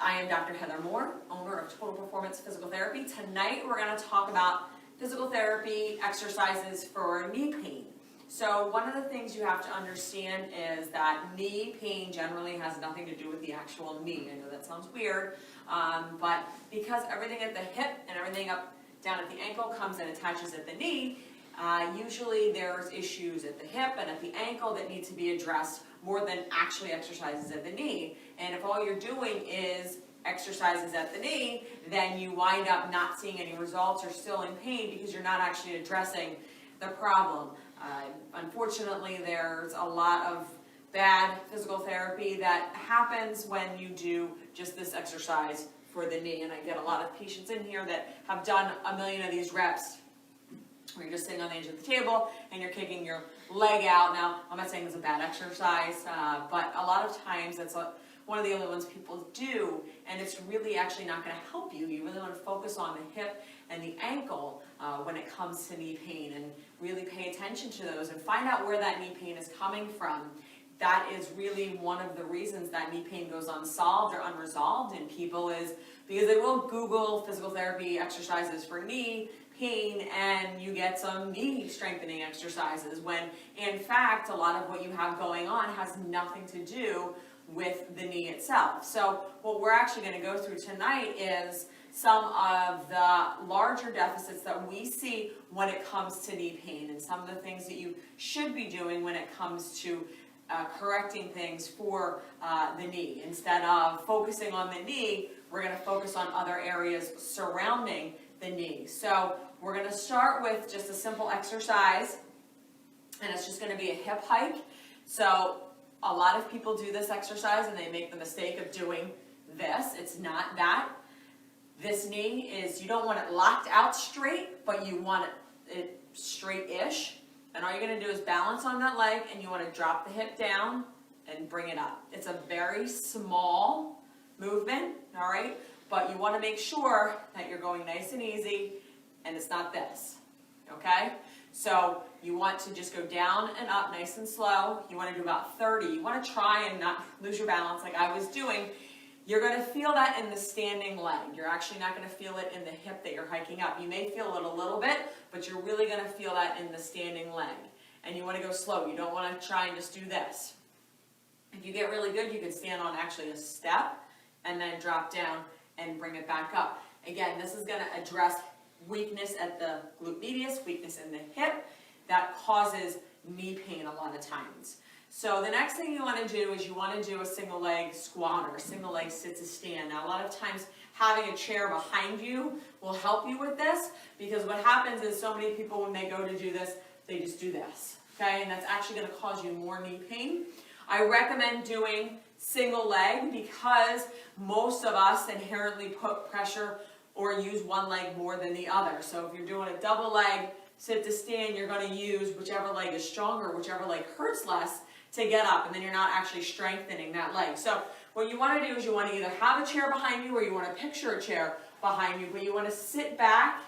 I am Dr. Heather Moore, owner of Total Performance Physical Therapy. Tonight we're going to talk about physical therapy exercises for knee pain. So one of the things you have to understand is that knee pain generally has nothing to do with the actual knee. I know that sounds weird, but because everything at the hip and everything up down at the ankle comes and attaches at the knee, usually there's issues at the hip and at the ankle that need to be addressed more than actually exercises at the knee. And if all you're doing is exercises at the knee, then you wind up not seeing any results or still in pain because you're not actually addressing the problem. Unfortunately, there's a lot of bad physical therapy that happens when you do just this exercise for the knee. And I get a lot of patients in here that have done a million of these reps where you're just sitting on the edge of the table and you're kicking your leg out. Now, I'm not saying it's a bad exercise, but a lot of times that's one of the only ones people do, and it's really actually not going to help you. You really want to focus on the hip and the ankle when it comes to knee pain, and really pay attention to those and find out where that knee pain is coming from. That is really one of the reasons that knee pain goes unsolved or unresolved in people, is because they will Google physical therapy exercises for knee pain and you get some knee strengthening exercises, when in fact a lot of what you have going on has nothing to do with the knee itself. So what we're actually going to go through tonight is some of the larger deficits that we see when it comes to knee pain, and some of the things that you should be doing when it comes to correcting things for the knee. Instead of focusing on the knee, we're going to focus on other areas surrounding the knee. So we're going to start with just a simple exercise, and it's just going to be a hip hike. So a lot of people do this exercise and they make the mistake of doing this. It's not that. This knee is, you don't want it locked out straight, but you want it straight-ish. And all you're going to do is balance on that leg, and you want to drop the hip down and bring it up. It's a very small movement, all right? But you want to make sure that you're going nice and easy, and it's not this, okay? So you want to just go down and up nice and slow. You want to do about 30. You want to try and not lose your balance like I was doing. You're going to feel that in the standing leg. You're actually not going to feel it in the hip that you're hiking up. You may feel it a little bit, but you're really going to feel that in the standing leg. And you want to go slow. You don't want to try and just do this. If you get really good, you can stand on actually a step and then drop down and bring it back up. Again, this is going to address weakness at the glute medius, weakness in the hip, that causes knee pain a lot of times. So the next thing you want to do is you want to do a single leg squat or a single leg sit to stand. Now a lot of times having a chair behind you will help you with this, because what happens is so many people, when they go to do this, they just do this, okay? And that's actually going to cause you more knee pain. I recommend doing single leg because most of us inherently put pressure or use one leg more than the other. So if you're doing a double leg sit to stand, you're going to use whichever leg is stronger, whichever leg hurts less, to get up, and then you're not actually strengthening that leg. So what you want to do is you want to either have a chair behind you or you want to picture a chair behind you, but you want to sit back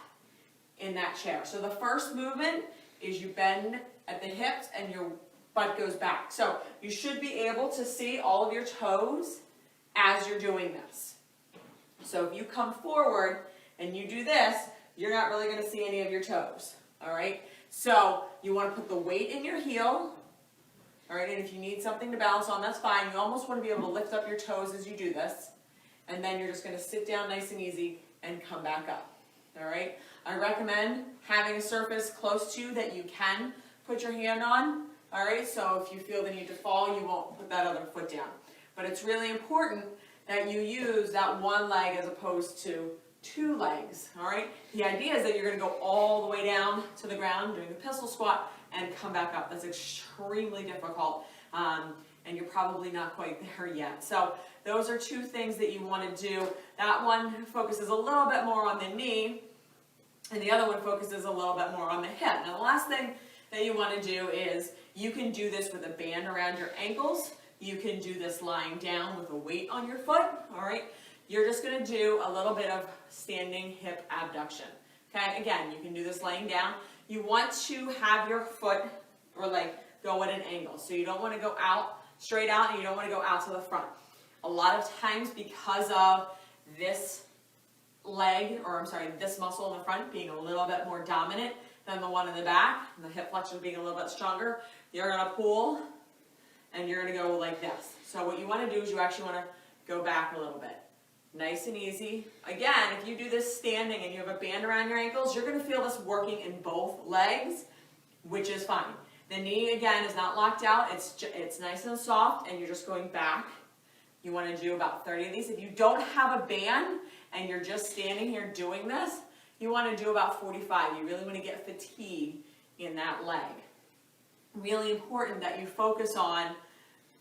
in that chair. So the first movement is you bend at the hips and your butt goes back. So you should be able to see all of your toes as you're doing this. So if you come forward and you do this, you're not really going to see any of your toes, all right? So you want to put the weight in your heel. All right, and if you need something to balance on, that's fine. You almost want to be able to lift up your toes as you do this. And then you're just going to sit down nice and easy and come back up. All right? I recommend having a surface close to you that you can put your hand on. All right? So if you feel the need to fall, you won't put that other foot down. But it's really important that you use that one leg as opposed to two legs. All right? The idea is that you're going to go all the way down to the ground doing the pistol squat and come back up. That's extremely difficult, and you're probably not quite there yet. So those are two things that you want to do. That one focuses a little bit more on the knee, and the other one focuses a little bit more on the hip. Now the last thing that you want to do is you can do this with a band around your ankles. You can do this lying down with a weight on your foot. All right. You're just going to do a little bit of standing hip abduction. Okay. Again, you can do this laying down. You want to have your foot or leg go at an angle. So you don't want to go out, straight out, and you don't want to go out to the front. A lot of times because of this this muscle in the front being a little bit more dominant than the one in the back, and the hip flexors being a little bit stronger, you're gonna pull and you're gonna go like this. So what you wanna do is you actually wanna go back a little bit. Nice and easy. Again, if you do this standing and you have a band around your ankles, you're gonna feel this working in both legs, which is fine. The knee, again, is not locked out. It's nice and soft, and you're just going back. You want to do about 30 of these. If you don't have a band and you're just standing here doing this, you want to do about 45. You really want to get fatigue in that leg. Really important that you focus on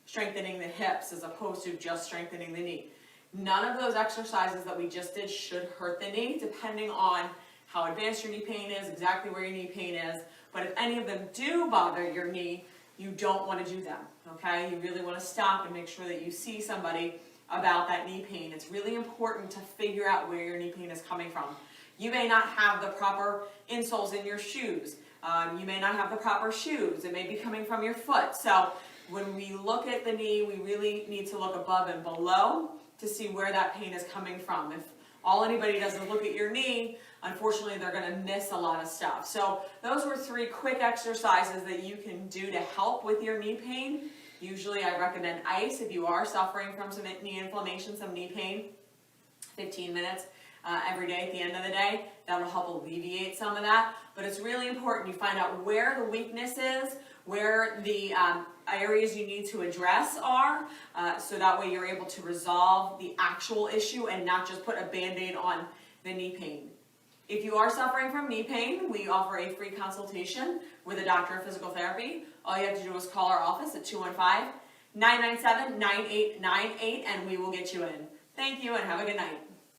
strengthening the hips as opposed to just strengthening the knee. None of those exercises that we just did should hurt the knee, depending on how advanced your knee pain is, exactly where your knee pain is. But if any of them do bother your knee, you don't want to do them, okay? You really want to stop and make sure that you see somebody about that knee pain. It's really important to figure out where your knee pain is coming from. You may not have the proper insoles in your shoes. You may not have the proper shoes. It may be coming from your foot. So when we look at the knee, we really need to look above and below to see where that pain is coming from. If all anybody does is look at your knee, unfortunately they're going to miss a lot of stuff. So those were 3 quick exercises that you can do to help with your knee pain. Usually I recommend ice if you are suffering from some knee inflammation, some knee pain, 15 minutes every day at the end of the day. That'll help alleviate some of that. But it's really important you find out where the weakness is, where the areas you need to address are, so that way you're able to resolve the actual issue and not just put a Band-Aid on the knee pain. If you are suffering from knee pain, we offer a free consultation with a doctor of physical therapy. All you have to do is call our office at 215-997-9898 and we will get you in. Thank you and have a good night.